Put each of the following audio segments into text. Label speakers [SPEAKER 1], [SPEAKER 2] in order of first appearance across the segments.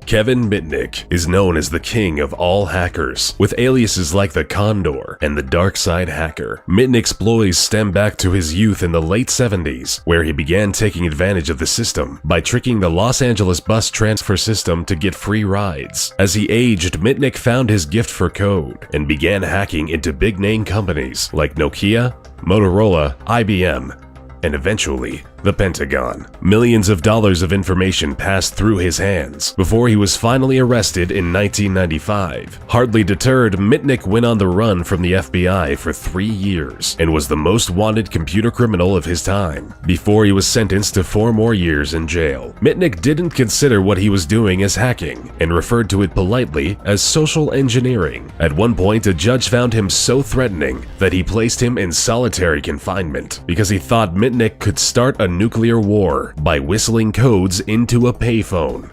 [SPEAKER 1] Kevin Mitnick is known as the king of all hackers, with aliases like the Condor and the Dark Side Hacker. Mitnick's ploys stem back to his youth in the late 70s, where he began taking advantage of the system by tricking the Los Angeles bus transfer system to get free rides. As he aged, Mitnick found his gift for code and began hacking into big-name companies like Nokia, Motorola, IBM, and eventually, the Pentagon. Millions of dollars of information passed through his hands before he was finally arrested in 1995. Hardly deterred, Mitnick went on the run from the FBI for 3 years and was the most wanted computer criminal of his time, before he was sentenced to 4 more years in jail. Mitnick didn't consider what he was doing as hacking and referred to it politely as social engineering. At one point, a judge found him so threatening that he placed him in solitary confinement because he thought Mitnick could start a nuclear war by whistling codes into a payphone.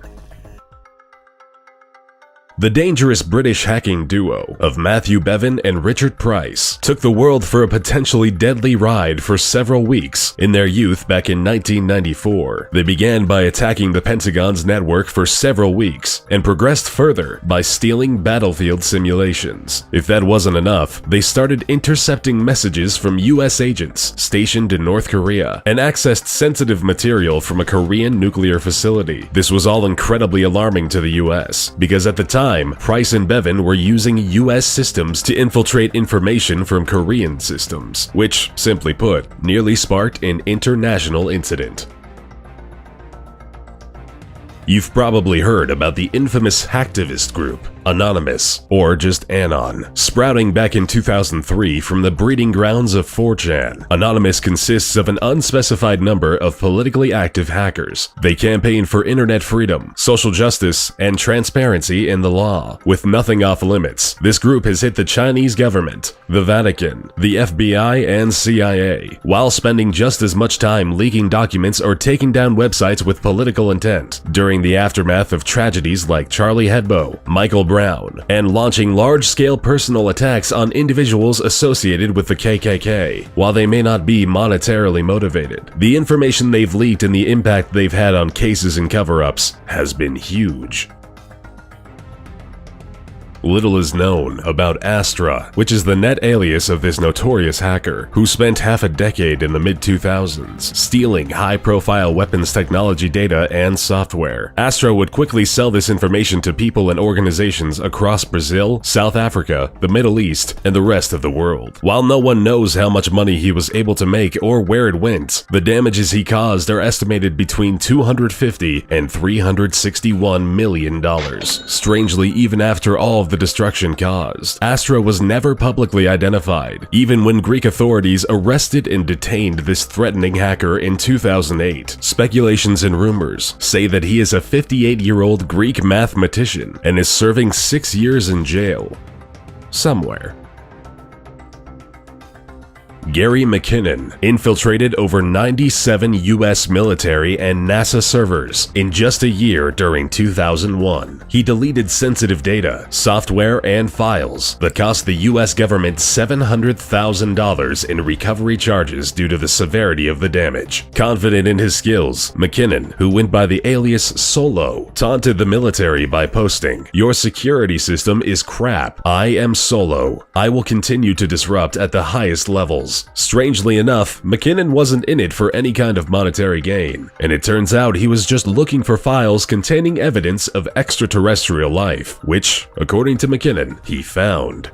[SPEAKER 1] The dangerous British hacking duo of Matthew Bevan and Richard Price took the world for a potentially deadly ride for several weeks in their youth back in 1994. They began by attacking the Pentagon's network for several weeks and progressed further by stealing battlefield simulations. If that wasn't enough, they started intercepting messages from US agents stationed in North Korea and accessed sensitive material from a Korean nuclear facility. This was all incredibly alarming to the US because at the time, Price and Bevan were using US systems to infiltrate information from Korean systems, which, simply put, nearly sparked an international incident. You've probably heard about the infamous hacktivist group, Anonymous, or just Anon, sprouting back in 2003 from the breeding grounds of 4chan. Anonymous consists of an unspecified number of politically active hackers. They campaign for internet freedom, social justice, and transparency in the law. With nothing off limits, this group has hit the Chinese government, the Vatican, the FBI, and CIA, while spending just as much time leaking documents or taking down websites with political intent during the aftermath of tragedies like Charlie Hebdo, Michael Brown, and launching large-scale personal attacks on individuals associated with the KKK. While they may not be monetarily motivated, the information they've leaked and the impact they've had on cases and cover-ups has been huge. Little is known about Astra, which is the net alias of this notorious hacker who spent half a decade in the mid-2000s stealing high-profile weapons technology data and software. Astra would quickly sell this information to people and organizations across Brazil, South Africa, the Middle East, and the rest of the world. While no one knows how much money he was able to make or where it went, the damages he caused are estimated between $250 and $361 million. Strangely, even after all of the destruction caused, Astra was never publicly identified, even when Greek authorities arrested and detained this threatening hacker in 2008. Speculations and rumors say that he is a 58-year-old Greek mathematician and is serving 6 years in jail somewhere. Gary McKinnon infiltrated over 97 US military and NASA servers in just a year during 2001. He deleted sensitive data, software, and files that cost the US government $700,000 in recovery charges due to the severity of the damage. Confident in his skills, McKinnon, who went by the alias Solo, taunted the military by posting, "Your security system is crap. I am Solo. I will continue to disrupt at the highest levels." Strangely enough, McKinnon wasn't in it for any kind of monetary gain, and it turns out he was just looking for files containing evidence of extraterrestrial life, which, according to McKinnon, he found.